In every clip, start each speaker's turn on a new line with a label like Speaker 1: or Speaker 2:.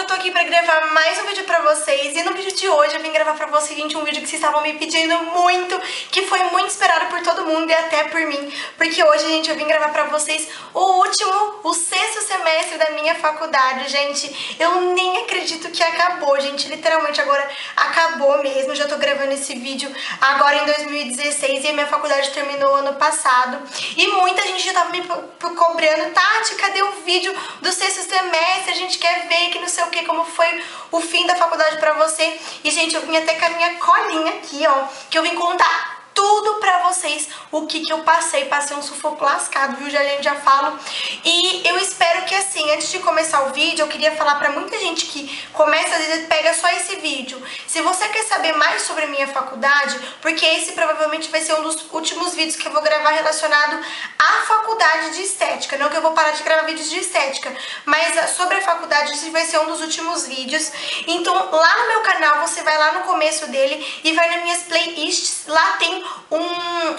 Speaker 1: eu tô aqui pra gravar mais um vídeo pra vocês. E no vídeo de hoje eu vim gravar pra vocês, gente, um vídeo que vocês estavam me pedindo muito, que foi muito esperado por todo mundo e até por mim. Porque hoje, gente, eu vim gravar pra vocês o sexto semestre da minha faculdade, gente. Eu nem acredito que acabou, gente. Literalmente agora acabou mesmo. Eu já tô gravando esse vídeo agora em 2016 e a minha faculdade terminou ano passado. E muita gente já tava me cobrando: Tati, cadê o vídeo do sexto semestre? A gente quer ver que não sei o que, como foi o fim da faculdade pra você. E, gente, eu vim até com a minha colinha aqui, ó, que eu vim contar tudo pra vocês, o que eu passei um sufoco lascado, viu? A gente já falo. E eu espero que, assim, antes de começar o vídeo, eu queria falar pra muita gente que começa, às vezes, pega só esse vídeo. Se você quer saber mais sobre a minha faculdade, porque esse provavelmente vai ser um dos últimos vídeos que eu vou gravar relacionado à faculdade de estética. Não que eu vou parar de gravar vídeos de estética, mas sobre a faculdade esse vai ser um dos últimos vídeos. Então, lá no meu canal, você vai lá no começo dele e vai nas minhas playlists. Lá tem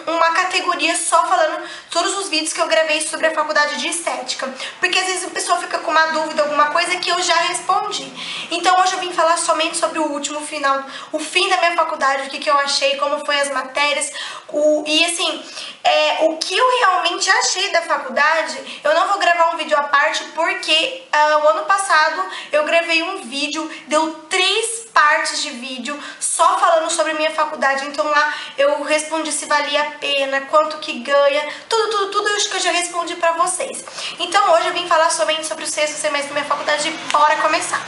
Speaker 1: uma categoria só falando todos os vídeos que eu gravei sobre a faculdade de estética, porque às vezes a pessoa fica com uma dúvida, alguma coisa que eu já respondi. Então hoje eu vim falar somente sobre o fim da minha faculdade, o que eu achei, como foi as matérias, e assim, o que eu realmente achei da faculdade. Eu não vou gravar um vídeo à parte, porque o ano passado eu gravei um vídeo, deu 3 partes de vídeo só falando sobre a minha faculdade. Então lá eu respondi se valia a pena, quanto que ganha, tudo eu acho que eu já respondi pra vocês. Então hoje eu vim falar somente sobre o sexto semestre da minha faculdade. Bora começar.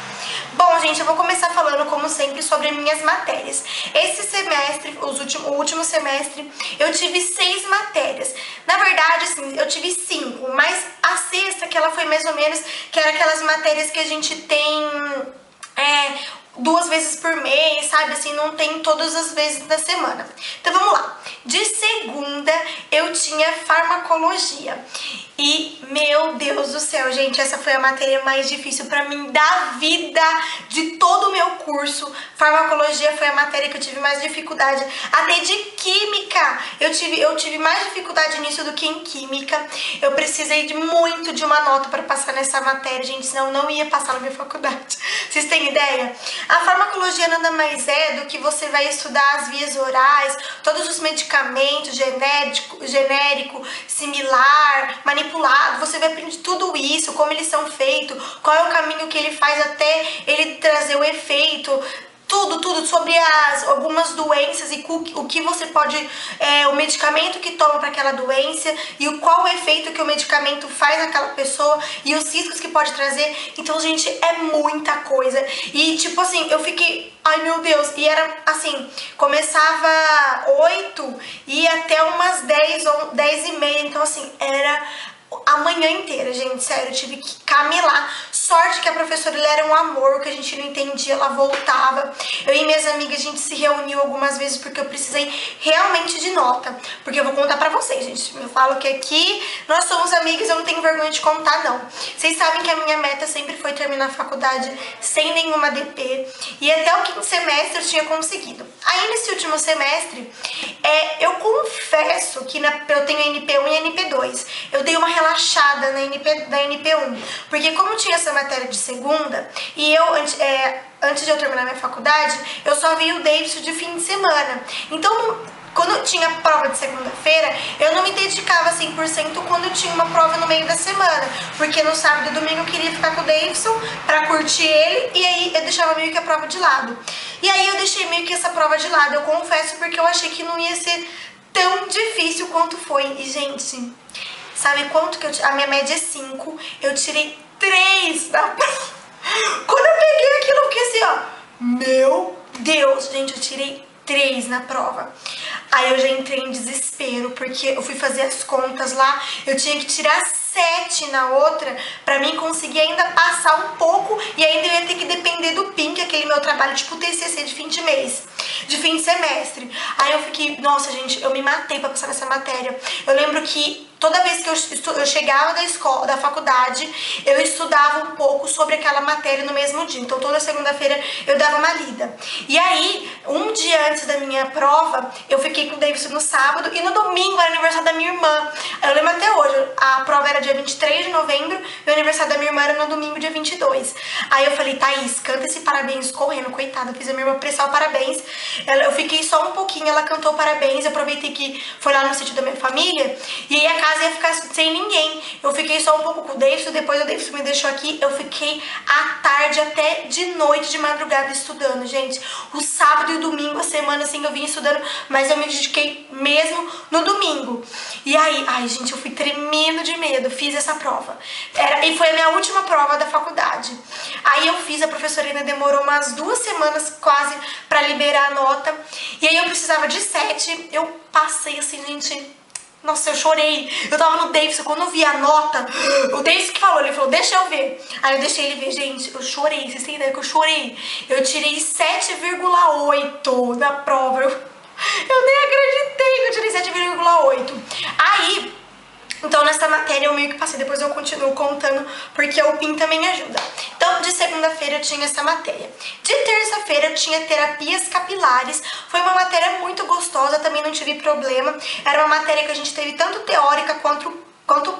Speaker 1: Bom, gente, eu vou começar falando, como sempre, sobre minhas matérias. Esse semestre, o último semestre, eu tive 6 matérias. Na verdade, assim, eu tive 5, mas a sexta, que ela foi mais ou menos, que era aquelas matérias que a gente tem 2 vezes por mês, sabe? Assim, não tem todas as vezes da semana. Então vamos lá. De segunda eu tinha farmacologia. E, meu Deus do céu, gente, essa foi a matéria mais difícil pra mim da vida, de todo o meu curso. Farmacologia foi a matéria que eu tive mais dificuldade. Até de química, eu tive mais dificuldade nisso do que em química. Eu precisei muito de uma nota pra passar nessa matéria, gente, senão eu não ia passar na minha faculdade. Vocês têm ideia? A farmacologia nada mais é do que você vai estudar as vias orais, todos os medicamentos, genérico, similar, manipulado. Você vai aprender tudo isso, como eles são feitos, qual é o caminho que ele faz até ele trazer o efeito. Tudo sobre algumas doenças e o que você pode, o medicamento que toma para aquela doença e qual o efeito que o medicamento faz naquela pessoa e os riscos que pode trazer. Então, gente, é muita coisa. E, tipo assim, eu fiquei, ai meu Deus, e era assim, começava 8 e ia até umas 10 ou 10 e meia, então assim, era a manhã inteira, gente, sério, eu tive que camelar. Sorte que a professora, ele era um amor, que a gente não entendia, ela voltava. Eu e minhas amigas, a gente se reuniu algumas vezes porque eu precisei realmente de nota. Porque eu vou contar pra vocês, gente. Eu falo que aqui nós somos amigas, eu não tenho vergonha de contar, não. Vocês sabem que a minha meta sempre foi terminar a faculdade sem nenhuma DP. E até o quinto semestre eu tinha conseguido. Aí nesse último semestre, eu confesso que eu tenho NP1 e NP2. Eu dei uma relaxada na NP1. Porque como tinha essa matéria de segunda, e eu, antes de eu terminar minha faculdade, eu só vi o Davidson de fim de semana. Então, quando eu tinha prova de segunda-feira, eu não me dedicava 100% quando eu tinha uma prova no meio da semana. Porque no sábado e domingo eu queria ficar com o Davidson pra curtir ele, e aí eu deixava meio que a prova de lado. E aí eu deixei meio que essa prova de lado, eu confesso, porque eu achei que não ia ser tão difícil quanto foi. E, gente, sabe quanto que a minha média é 5, eu tirei 3 na prova. Quando eu peguei aquilo, eu fiquei assim, ó, meu Deus, gente, eu tirei 3 na prova. Aí eu já entrei em desespero, porque eu fui fazer as contas lá, eu tinha que tirar 7 na outra pra mim conseguir ainda passar um pouco, e ainda eu ia ter que depender do PIN, que é aquele meu trabalho tipo TCC de fim de mês, de fim de semestre. Aí eu fiquei, nossa, gente, eu me matei pra passar nessa matéria. Eu lembro que toda vez que eu chegava da escola, da faculdade, eu estudava um pouco sobre aquela matéria no mesmo dia. Então toda segunda-feira eu dava uma lida. E aí, um dia antes da minha prova, eu fiquei com o Davidson no sábado e no domingo era aniversário da minha irmã. Eu lembro até hoje, a prova era dia 23 de novembro e o aniversário da minha irmã era no domingo, dia 22. Aí eu falei, Thaís, canta esse parabéns correndo, coitada, eu fiz a minha irmã prestar o parabéns. Eu fiquei só um pouquinho, ela cantou parabéns, eu aproveitei que foi lá no sítio da minha família e aí a casa ia ficar sem ninguém. Eu fiquei só um pouco com o Davidson, depois o Davidson me deixou aqui, eu fiquei à tarde até de noite, de madrugada estudando, gente. O sábado e o domingo, a semana assim eu vim estudando, mas eu me dediquei mesmo no domingo. E aí, ai gente, eu fui tremendo de medo, fiz essa prova. E foi a minha última prova da faculdade. Aí eu fiz, a professora ainda demorou umas 2 semanas quase pra liberar a nota. E aí eu precisava de 7, eu passei assim, gente... Nossa, eu chorei. Eu tava no Davidson, quando eu vi a nota, o Davidson que falou, ele falou, deixa eu ver. Aí eu deixei ele ver, gente, eu chorei, vocês têm ideia que eu chorei? Eu tirei 7,8 na prova. Eu nem acreditei que eu tirei 7,8. Aí... Então, nessa matéria eu meio que passei, depois eu continuo contando, porque o PIN também ajuda. Então, de segunda-feira eu tinha essa matéria. De terça-feira eu tinha terapias capilares. Foi uma matéria muito gostosa, também não tive problema. Era uma matéria que a gente teve tanto teórica quanto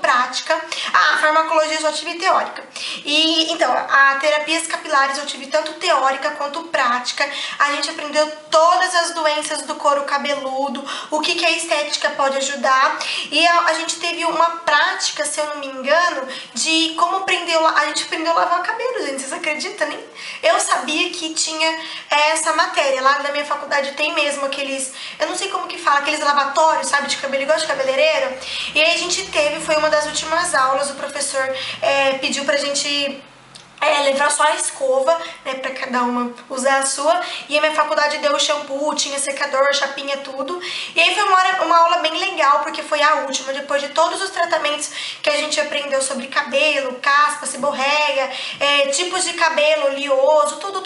Speaker 1: prática. A farmacologia eu só tive teórica. E então, a terapias capilares eu tive tanto teórica quanto prática. A gente aprendeu todas as doenças do couro cabeludo, o que a estética pode ajudar. E a gente teve uma prática, se eu não me engano, de como a gente aprendeu a lavar cabelo, gente. Vocês acreditam? Nem eu sabia que tinha essa matéria. Lá na minha faculdade tem mesmo aqueles, eu não sei como que fala, aqueles lavatórios, sabe, de cabelo, igual de cabeleireiro. E aí a gente teve, foi uma das últimas aulas, o professor pediu pra gente levar só a escova, né, pra cada uma usar a sua, e a minha faculdade deu o shampoo, tinha secador, chapinha, tudo, e aí foi uma aula bem legal, porque foi a última, depois de todos os tratamentos que a gente aprendeu sobre cabelo, caspa, seborréia, tipos de cabelo, oleoso, tudo,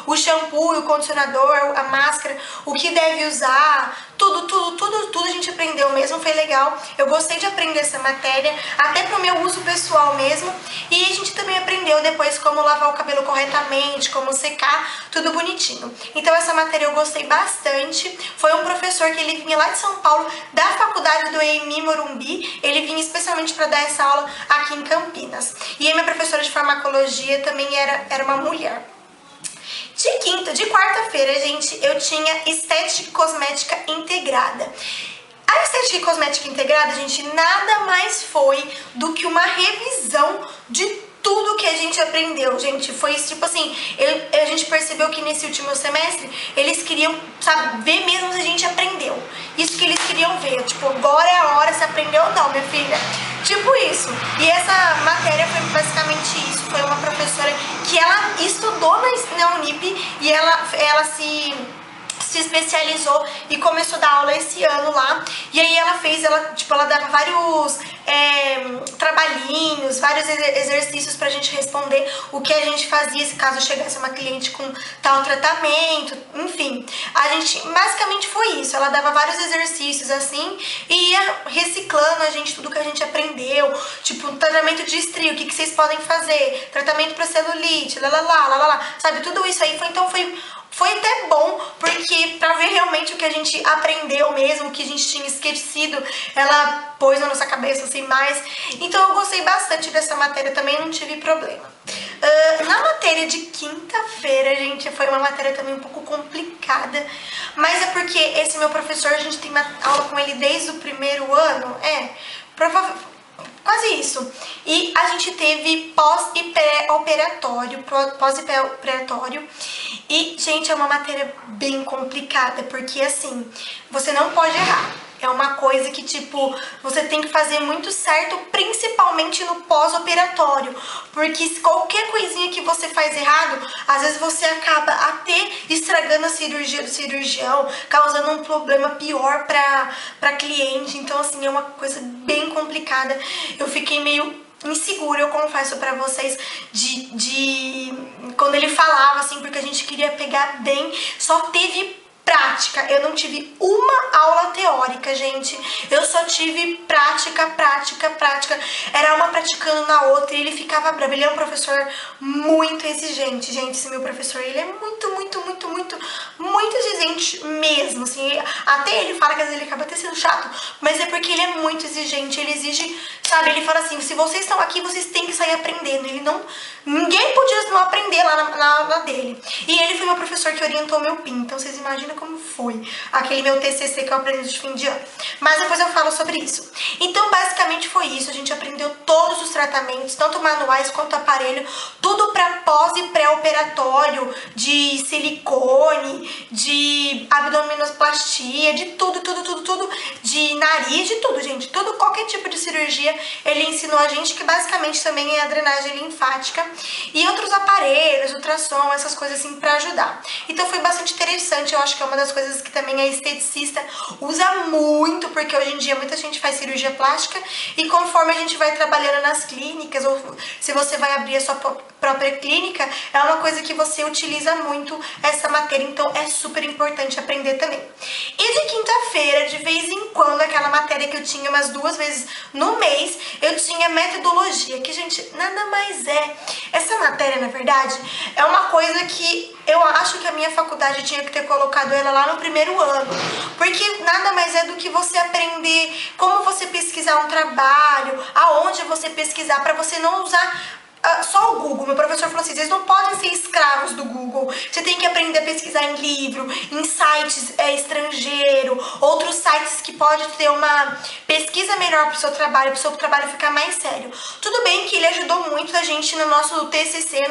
Speaker 1: o shampoo, o condicionador, a máscara, o que deve usar, tudo a gente aprendeu mesmo, foi legal. Eu gostei de aprender essa matéria, até pro meu uso pessoal mesmo. E a gente também aprendeu depois como lavar o cabelo corretamente, como secar, tudo bonitinho. Então essa matéria eu gostei bastante. Foi um professor que ele vinha lá de São Paulo, da faculdade do EMI Morumbi. Ele vinha especialmente para dar essa aula aqui em Campinas. E a minha professora de farmacologia também era uma mulher. De quarta-feira, gente, eu tinha estética e cosmética integrada. A estética e cosmética integrada, gente, nada mais foi do que uma revisão de tudo que a gente aprendeu, gente. Foi tipo assim, a gente percebeu que nesse último semestre eles queriam, sabe, ver mesmo se a gente aprendeu. Isso que eles queriam ver, tipo, agora é a hora, se aprendeu ou não, minha filha. Tipo isso. E essa matéria foi basicamente isso. Foi uma professora que ela estudou na Unip e ela se especializou e começou a dar aula esse ano lá. E aí ela dava vários trabalhinhos, vários exercícios pra gente responder o que a gente fazia se caso chegasse uma cliente com tal tratamento, enfim. Basicamente foi isso, ela dava vários exercícios assim e ia reciclando a gente, tudo que a gente aprendeu, tipo, tratamento de estria, o que vocês podem fazer, tratamento pra celulite, sabe, tudo isso aí foi até bom, porque pra ver realmente o que a gente aprendeu mesmo, o que a gente tinha esquecido, ela pôs na nossa cabeça assim mais. Então eu gostei bastante dessa matéria, também não tive problema. Na matéria de quinta-feira, gente, foi uma matéria também um pouco complicada, mas é porque esse meu professor, a gente tem uma aula com ele desde o primeiro ano, quase isso. E a gente teve pós e pré-operatório, e, gente, é uma matéria bem complicada, porque, assim, você não pode errar. É uma coisa que, tipo, você tem que fazer muito certo, principalmente no pós-operatório. Porque se qualquer coisinha que você faz errado, às vezes você acaba até estragando a cirurgia do cirurgião, causando um problema pior pra cliente. Então, assim, é uma coisa bem complicada. Eu fiquei meio insegura, eu confesso pra vocês, quando ele falava, assim, porque a gente queria pegar bem, só teve prática, eu não tive uma aula teórica. teórica, gente. Eu só tive prática, prática, prática. Era uma praticando na outra e ele ficava bravo. Ele é um professor muito exigente, gente. Esse meu professor, ele é muito exigente mesmo, assim. Até ele fala que às vezes ele acaba até sendo chato, mas é porque ele é muito exigente. Ele exige, sabe, ele fala assim, se vocês estão aqui, vocês têm que sair aprendendo. Ele não... Ninguém podia não aprender lá na aula dele. E ele foi meu professor que orientou meu PIN. Então vocês imaginam como foi aquele meu TCC que eu aprendi de fim de ano. Mas depois eu falo sobre isso. Então basicamente foi isso. A gente aprendeu todos os tratamentos, tanto manuais quanto aparelho. Tudo para pós e pré-operatório, de silicone, de abdominoplastia, de tudo. De nariz, de tudo, gente. Tudo, qualquer tipo de cirurgia ele ensinou a gente, que basicamente também é a drenagem linfática. E outros aparelhos, ultrassom, essas coisas assim pra ajudar. Então foi bastante interessante, eu acho que é uma das coisas que também a esteticista usa muito, porque hoje em dia muita gente faz cirurgia plástica e conforme a gente vai trabalhando nas clínicas, ou se você vai abrir a sua própria clínica, é uma coisa que você utiliza muito essa matéria, então é super importante aprender também. E de quinta-feira, de vez em quando, aquela matéria que eu tinha umas 2 vezes no mês, eu tinha metodologia, que, gente, nada mais é. Essa matéria, na verdade, é uma coisa que eu acho que a minha faculdade tinha que ter colocado ela lá no primeiro ano, porque nada mais é do que você aprender como você pesquisar um trabalho, aonde você pesquisar, para você não usar só o Google. Meu professor falou assim, vocês não podem ser escravos do Google, você tem que aprender a pesquisar em livro, em sites estrangeiro, outros sites que pode ter uma pesquisa melhor pro seu trabalho ficar mais sério. Tudo bem que ele ajudou muito a gente no nosso TCC,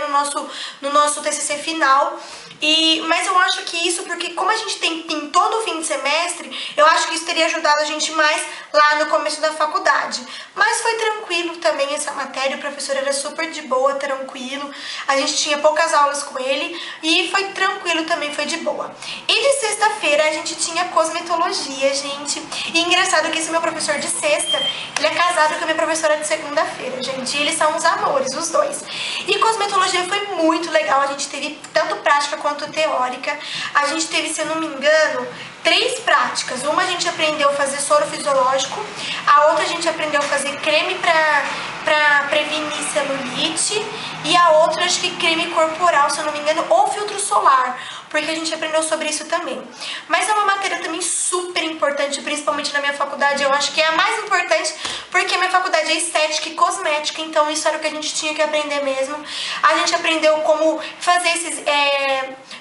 Speaker 1: no nosso TCC final, mas eu acho que isso, porque como a gente tem PIN todo fim de semestre, eu acho que isso teria ajudado a gente mais lá no começo da faculdade. Mas foi tranquilo também essa matéria, o professor era super de boa, tranquilo, a gente tinha poucas aulas com ele e foi tranquilo também, foi de boa. E de sexta-feira a gente tinha cosmetologia, gente, e engraçado que esse meu professor de sexta, ele é casado com a minha professora de segunda-feira, gente, e eles são uns amores, os dois. E cosmetologia foi muito legal, a gente teve tanto prática quanto teórica, a gente teve, se eu não me engano, 3 práticas. Uma a gente aprendeu a fazer soro fisiológico, a outra a gente aprendeu a fazer creme pra prevenir celulite, e a outra acho que creme corporal, se eu não me engano, ou filtro solar, porque a gente aprendeu sobre isso também. Mas é uma matéria também super importante, principalmente na minha faculdade, eu acho que é a mais importante, porque a minha faculdade é estética e cosmética, então isso era o que a gente tinha que aprender mesmo. A gente aprendeu como fazer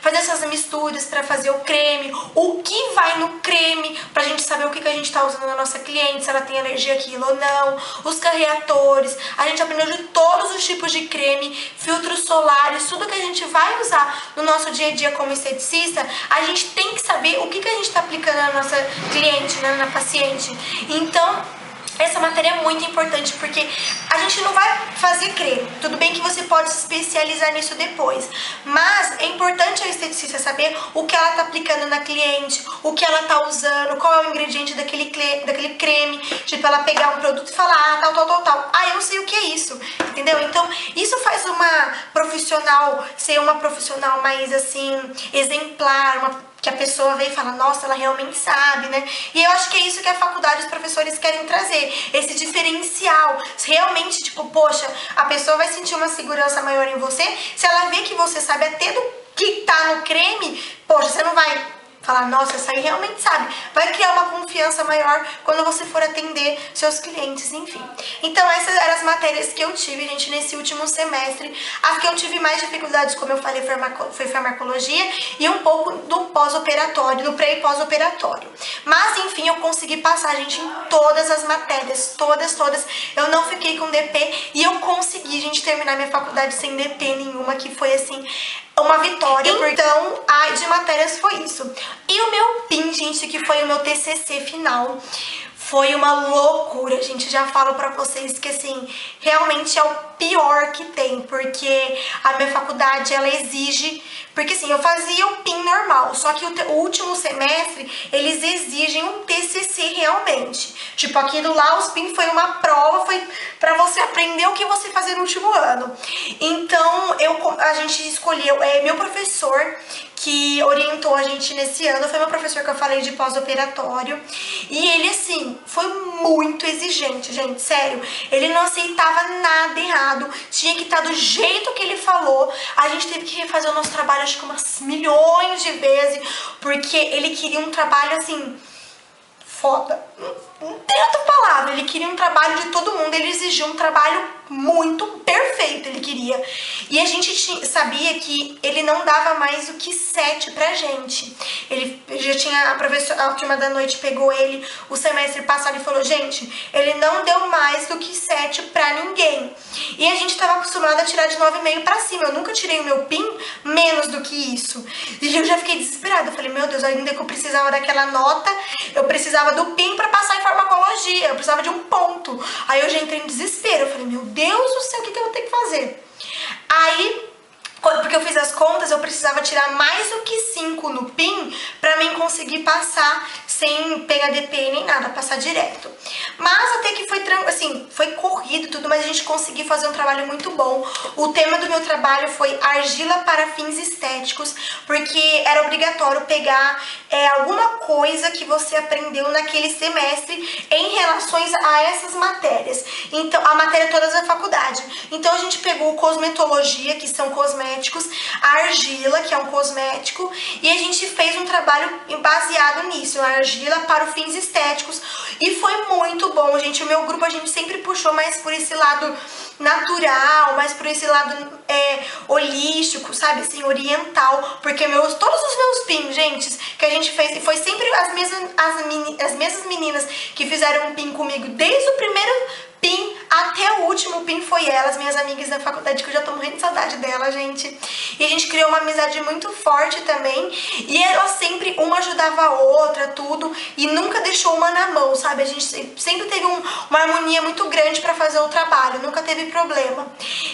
Speaker 1: essas misturas para fazer o creme, o que vai no creme, pra gente saber o que a gente tá usando na nossa cliente, se ela tem alergia àquilo ou não, os carreatores, a gente aprendeu de todos os tipos de creme, filtros solares, tudo que a gente vai usar no nosso dia a dia como esteticista, a gente tem que saber o que a gente tá aplicando na nossa cliente, né, na paciente. Então, essa matéria é muito importante, porque a gente não vai fazer creme. Tudo bem que você pode se especializar nisso depois, mas é importante a esteticista saber o que ela tá aplicando na cliente, o que ela tá usando, qual é o ingrediente daquele creme, tipo ela pegar um produto e falar, tal. Ah, eu sei o que é isso, entendeu? Então, isso faz uma profissional ser uma profissional mais, assim, exemplar, que a pessoa vem e fala, nossa, ela realmente sabe, né? E eu acho que é isso que a faculdade e os professores querem trazer, esse diferencial. Realmente, tipo, poxa, a pessoa vai sentir uma segurança maior em você se ela vê que você sabe até do que tá no creme. Poxa, você não vai falar, nossa, essa aí realmente sabe. Vai criar uma confiança maior quando você for atender seus clientes, enfim. Então essas eram as matérias que eu tive, gente, nesse último semestre. As que eu tive mais dificuldades, como eu falei, foi farmacologia e um pouco do pós-operatório, do pré e pós-operatório. Mas, enfim, eu consegui passar, gente, em todas as matérias, todas. Eu não fiquei com DP e eu consegui, gente, terminar minha faculdade sem DP nenhuma, que foi, assim, uma vitória. Então, de matérias foi isso. E o meu PIN, gente, que foi o meu TCC final, foi uma loucura, gente. Já falo pra vocês que, assim, realmente é o pior que tem, porque a minha faculdade, ela exige... Porque, assim, eu fazia o PIN normal, só que o último semestre, eles exigem um TCC realmente. Tipo, aquilo lá, os PIN foi uma prova, foi pra você aprender o que você fazia no último ano. Então, a gente escolheu, meu professor que orientou a gente nesse ano, foi meu professor que eu falei de pós-operatório, e ele, assim, foi muito exigente, gente, sério, ele não aceitava nada errado, tinha que estar do jeito que ele falou, a gente teve que refazer o nosso trabalho, acho que umas milhões de vezes, porque ele queria um trabalho, assim, foda, não tem outra palavra, ele queria um trabalho de todo mundo, ele exigia um trabalho muito perfeito, ele queria. E a gente sabia que ele não dava mais do que 7 pra gente. Ele já tinha, a professora, a última da noite pegou ele, o semestre passado, e falou, gente, ele não deu mais do que 7 pra ninguém. E a gente tava acostumado a tirar de 9,5 pra cima, eu nunca tirei o meu PIN menos do que isso. E eu já fiquei desesperada, eu falei, meu Deus, ainda que eu precisava daquela nota, eu precisava do PIN pra passar em farmacologia, eu precisava de um ponto. Aí eu já entrei em desespero, eu falei, meu Deus do céu, o que eu vou ter que fazer? Aí, porque eu fiz as contas, eu precisava tirar mais do que 5 no PIN pra mim conseguir passar sem pegar DP nem nada, passar direto. Mas até que foi assim, foi corrido e tudo, mas a gente conseguiu fazer um trabalho muito bom. O tema do meu trabalho foi argila para fins estéticos, porque era obrigatório pegar alguma coisa que você aprendeu naquele semestre em relações a essas matérias. Então, a matéria toda da faculdade. Então a gente pegou cosmetologia, que são cosméticos, a argila, que é um cosmético, e a gente fez um trabalho baseado nisso, a argila para os fins estéticos, e foi muito bom, gente. O meu grupo, a gente sempre puxou mais por esse lado natural, mais por esse lado holístico, sabe, assim, oriental, porque todos os meus PIN, gente, que a gente fez, e foi sempre as mesmas meninas que fizeram um PIN comigo, desde o primeiro PIN até o último PIN foi elas, minhas amigas da faculdade, que eu já tô morrendo de saudade dela, gente. E a gente criou uma amizade muito forte também, e ela sempre, uma ajudava a outra, tudo, e nunca deixou uma na mão, sabe? A gente sempre teve uma harmonia muito grande pra fazer o trabalho, nunca teve problema.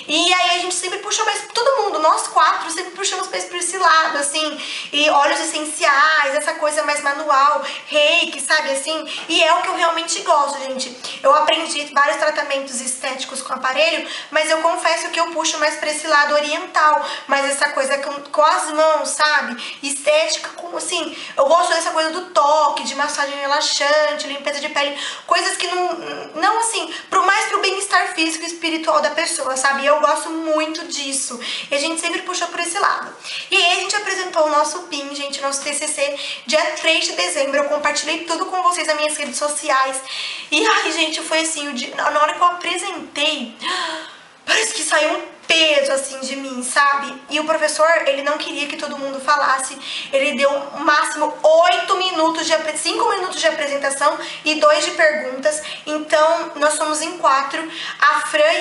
Speaker 1: E aí a gente sempre puxou mais, todo mundo, nós 4, sempre puxamos mais por esse lado, assim, e óleos essenciais, essa coisa mais manual, reiki, sabe, assim, e é o que eu realmente gosto, gente. Eu aprendi vários tratamentos estéticos com aparelho, mas eu confesso que eu puxo mais pra esse lado oriental, mas essa coisa com as mãos, sabe? Estética, como assim, eu gosto dessa coisa do toque, de massagem relaxante, limpeza de pele, coisas que não assim, mais pro bem-estar físico e espiritual da pessoa, sabe? E eu gosto muito disso. E a gente sempre puxa por esse lado. E aí a gente apresentou o nosso PIN, gente, nosso TCC, dia 3 de dezembro. Eu compartilhei tudo com vocês nas minhas redes sociais. E ai, gente, foi assim, na hora que eu apresentei, parece que saiu um peso assim de mim, sabe? E o professor, ele não queria que todo mundo falasse. Ele deu no máximo 5 minutos de apresentação e 2 de perguntas. Então, nós somos em 4. A Fran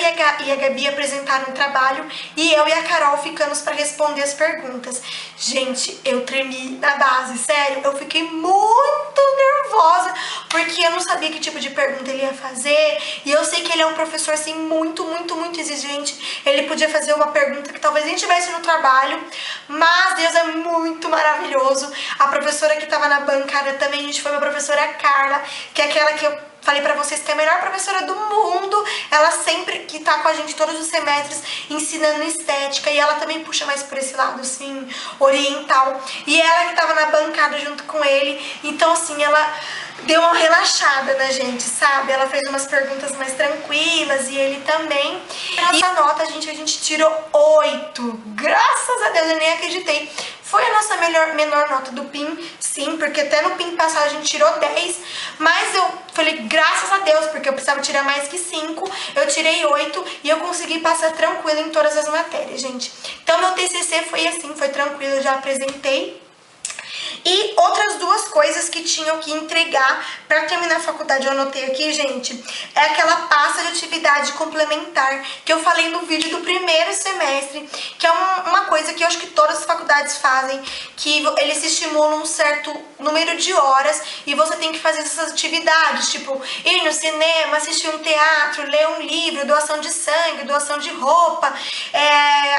Speaker 1: e a Gabi apresentaram o trabalho e eu e a Carol ficamos para responder as perguntas. Gente, eu tremi na base, sério. Eu fiquei muito nervosa porque eu não sabia que tipo de pergunta ele ia fazer. E eu sei que ele é um professor assim muito, muito, muito exigente. Ele podia fazer uma pergunta que talvez nem tivesse no trabalho, mas Deus é muito maravilhoso. A professora que estava na bancada também, gente, foi a professora Carla, que é aquela que eu falei pra vocês que é a melhor professora do mundo. Ela sempre que tá com a gente todos os semestres ensinando estética, e ela também puxa mais por esse lado assim, oriental. E ela que tava na bancada junto com ele, então assim, ela deu uma relaxada na gente, sabe? Ela fez umas perguntas mais tranquilas e ele também. Nossa nota, gente, a gente tirou 8. Graças a Deus, eu nem acreditei. Foi a nossa menor nota do PIN, sim, porque até no PIN passado a gente tirou 10, mas eu falei, graças a Deus, porque eu precisava tirar mais que 5, eu tirei 8 e eu consegui passar tranquilo em todas as matérias, gente. Então, meu TCC foi assim, foi tranquilo, eu já apresentei. E outras 2 coisas que tinham que entregar para terminar a faculdade, eu anotei aqui, gente, é aquela pasta de atividade complementar que eu falei no vídeo do primeiro semestre, que é uma coisa que eu acho que todas as faculdades fazem, que eles se estimulam um certo número de horas e você tem que fazer essas atividades, tipo ir no cinema, assistir um teatro, ler um livro, doação de sangue, doação de roupa,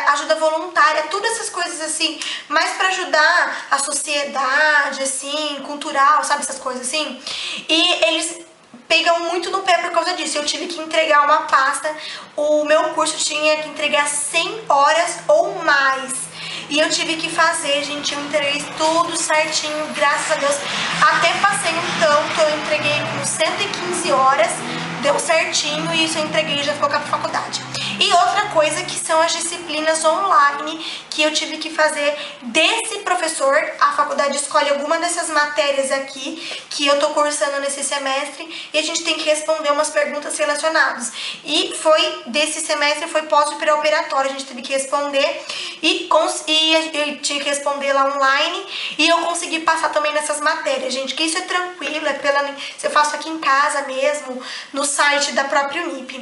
Speaker 1: ajuda voluntária, todas essas coisas assim, mais para ajudar a sociedade, assim, cultural, sabe, essas coisas assim. E eles pegam muito no pé por causa disso. Eu tive que entregar uma pasta, o meu curso tinha que entregar 100 horas ou mais. E eu tive que fazer, gente, eu entreguei tudo certinho, graças a Deus. Até passei um tanto, eu entreguei com 115 horas, deu certinho e isso eu entreguei e já ficou com a faculdade. E outra coisa que são as disciplinas online que eu tive que fazer desse professor. A faculdade escolhe alguma dessas matérias aqui que eu tô cursando nesse semestre e a gente tem que responder umas perguntas relacionadas. E foi desse semestre, foi pós-operatório, a gente teve que responder e eu tinha que responder lá online e eu consegui passar também nessas matérias, gente, que isso é tranquilo, eu faço aqui em casa mesmo, no site da própria Unip.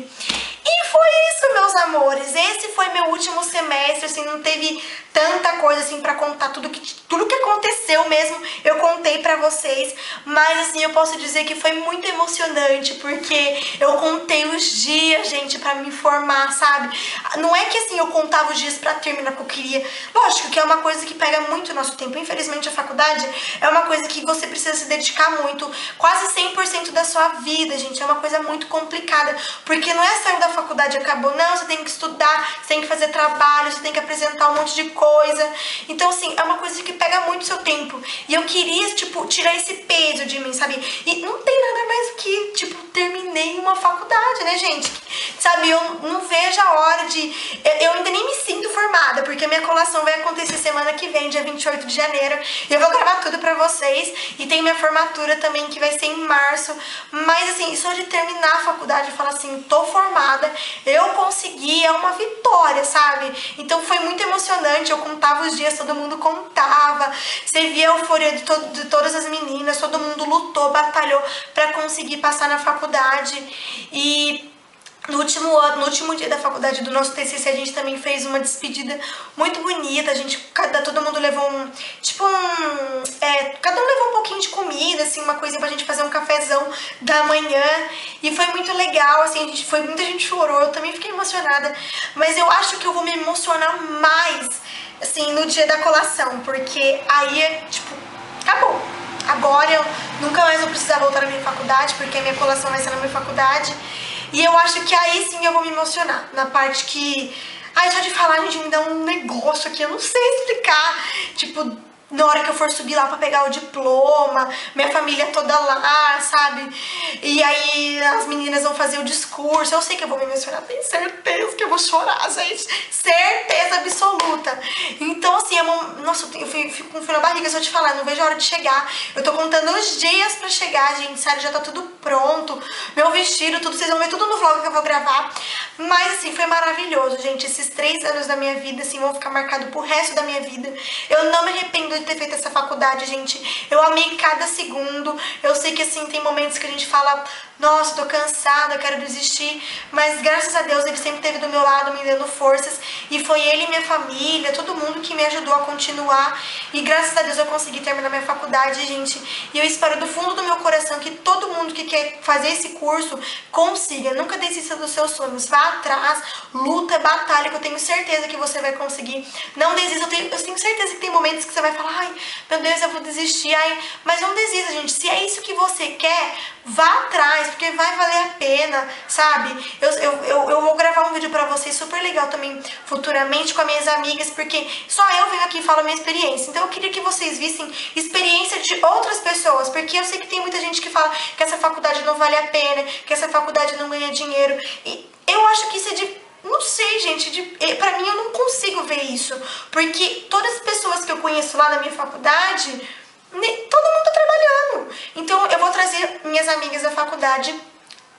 Speaker 1: E foi isso, meus amores, esse foi meu último semestre, assim, não teve tanta coisa assim pra contar, tudo que aconteceu mesmo, eu contei pra vocês, mas assim, eu posso dizer que foi muito emocionante, porque eu contei os dias, gente, pra me formar, sabe? Não é que assim, eu contava os dias pra terminar, porque eu queria, lógico que é uma coisa que pega muito o nosso tempo, infelizmente a faculdade é uma coisa que você precisa se dedicar muito, quase 100% da sua vida, gente, é uma coisa muito complicada, porque não é sair da faculdade e acabou, não, você tem que estudar, você tem que fazer trabalho, você tem que apresentar um monte de coisa, então assim, é uma coisa que pega muito seu tempo, e eu queria, tipo, tirar esse peso de mim, sabe, e não tem nada mais do que, tipo, terminei uma faculdade, né, gente, sabe, eu não vejo a hora eu ainda nem me sinto formada, porque a minha colação vai acontecer semana que vem, dia 28 de janeiro, e eu vou gravar tudo pra vocês, e tem minha formatura também, que vai ser em março, mas assim, só de terminar a faculdade e falar assim, tô formada, eu consegui, é uma vitória, sabe, então foi muito emocionante, eu contava os dias, todo mundo contava, você via a euforia de todas as meninas, todo mundo lutou, batalhou pra conseguir passar na faculdade, e no último dia da faculdade do nosso TCC, a gente também fez uma despedida muito bonita, todo mundo levou cada um levou um pouquinho de comida, assim, uma coisinha pra gente fazer um cafezão da manhã, e foi muito legal, assim, muita gente chorou, eu também fiquei emocionada, mas eu acho que eu vou me emocionar mais, assim, no dia da colação, porque aí acabou. Agora eu nunca mais vou precisar voltar na minha faculdade, porque a minha colação vai ser na minha faculdade. E eu acho que aí sim eu vou me emocionar. Na parte que... Ai, só de falar, gente, me dá um negócio aqui, eu não sei explicar. Tipo, na hora que eu for subir lá pra pegar o diploma, minha família toda lá, sabe? E aí as meninas vão fazer o discurso. Eu sei que eu vou me emocionar, tenho certeza que eu vou chorar, gente. Certeza absoluta. Então, assim, nossa, eu fico com frio na barriga, se eu te falar, não vejo a hora de chegar. Eu tô contando os dias pra chegar, gente, sério, já tá tudo pronto. Meu vestido, tudo, vocês vão ver tudo no vlog que eu vou gravar. Mas, assim, foi maravilhoso, gente. Esses 3 anos da minha vida, assim, vão ficar marcados pro resto da minha vida. Eu não me arrependo de ter feito essa faculdade, gente. Eu amei cada segundo. Eu sei que, assim, tem momentos que a gente fala, nossa, tô cansada, quero desistir, mas graças a Deus ele sempre esteve do meu lado, me dando forças, e foi ele e minha família, todo mundo que me ajudou a continuar, e graças a Deus eu consegui terminar minha faculdade, gente, e eu espero do fundo do meu coração que todo mundo que quer fazer esse curso consiga, nunca desista dos seus sonhos, vá atrás, luta, batalha, que eu tenho certeza que você vai conseguir, não desista, eu tenho certeza que tem momentos que você vai falar, ai, meu Deus, eu vou desistir, ai, mas não desista, gente, se é isso que você quer, vá atrás, porque vai valer a pena, sabe? Eu vou gravar um vídeo pra vocês super legal também futuramente com as minhas amigas, porque só eu venho aqui e falo a minha experiência. Então eu queria que vocês vissem experiência de outras pessoas, porque eu sei que tem muita gente que fala que essa faculdade não vale a pena, que essa faculdade não ganha dinheiro. E eu acho que isso é de... Não sei, gente, pra mim eu não consigo ver isso, porque todas as pessoas que eu conheço lá na minha faculdade... todo mundo tá trabalhando. Então eu vou trazer minhas amigas da faculdade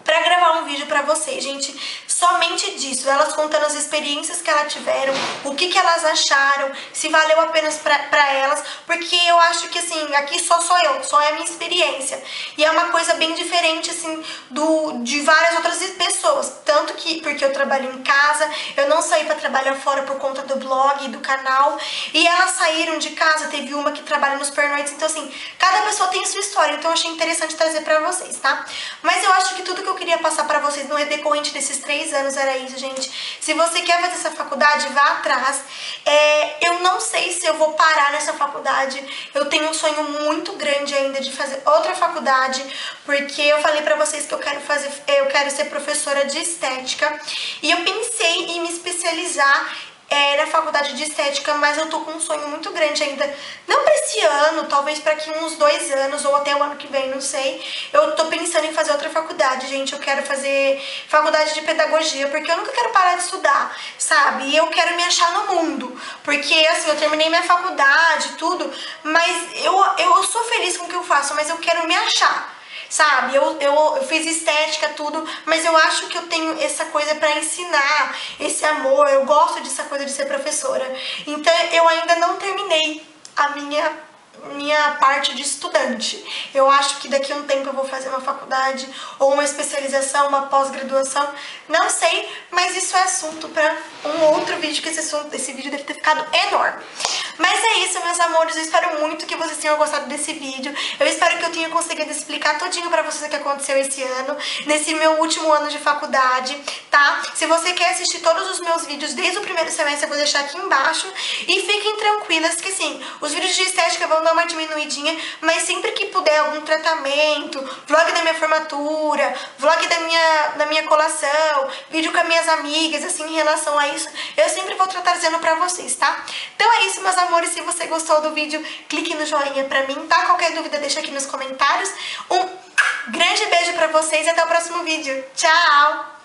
Speaker 1: pra gravar um vídeo pra vocês, gente, somente disso, elas contando as experiências que elas tiveram, o que elas acharam, se valeu a pena pra elas, porque eu acho que, assim, aqui só é a minha experiência, e é uma coisa bem diferente, assim, de várias outras pessoas, tanto que, porque eu trabalho em casa, eu não saí pra trabalhar fora por conta do blog e do canal, e elas saíram de casa, teve uma que trabalha nos pernoites, então, assim, cada pessoa tem a sua história, então eu achei interessante trazer pra vocês, tá? Mas eu acho que tudo que eu eu queria passar pra vocês no decorrente desses 3 anos era isso, gente. Se você quer fazer essa faculdade, vá atrás. Eu não sei se eu vou parar nessa faculdade. Eu tenho um sonho muito grande ainda de fazer outra faculdade, porque eu falei pra vocês que eu quero ser professora de estética. E eu pensei em me especializar na faculdade de estética, mas eu tô com um sonho muito grande ainda. Não pra esse ano, talvez pra aqui uns 2 anos ou até o ano que vem, não sei. Eu tô pensando em fazer outra faculdade, gente. Eu quero fazer faculdade de pedagogia, porque eu nunca quero parar de estudar, sabe? E eu quero me achar no mundo, porque assim, eu terminei minha faculdade, tudo, mas eu sou feliz com o que eu faço, mas eu quero me achar. Sabe, eu fiz estética, tudo, mas eu acho que eu tenho essa coisa pra ensinar, esse amor, eu gosto dessa coisa de ser professora. Então eu ainda não terminei a minha parte de estudante. Eu acho que daqui a um tempo eu vou fazer uma faculdade ou uma especialização, uma pós-graduação, não sei, mas isso é assunto para um outro vídeo, que esse vídeo deve ter ficado enorme. Mas é isso, meus amores, eu espero muito que vocês tenham gostado desse vídeo. Eu espero que eu tenha conseguido explicar todinho pra vocês o que aconteceu esse ano, nesse meu último ano de faculdade, tá? Se você quer assistir todos os meus vídeos desde o primeiro semestre, eu vou deixar aqui embaixo. E fiquem tranquilas que sim, os vídeos de estética vão dar uma diminuidinha, mas sempre que puder algum tratamento, vlog da minha formatura, vlog da minha colação, vídeo com as minhas amigas, assim, em relação a isso, eu sempre vou estar trazendo pra vocês, tá? Então é isso, meus amores, se você gostou do vídeo, clique no joinha pra mim, tá? Qualquer dúvida deixa aqui nos comentários. Um grande beijo pra vocês e até o próximo vídeo. Tchau!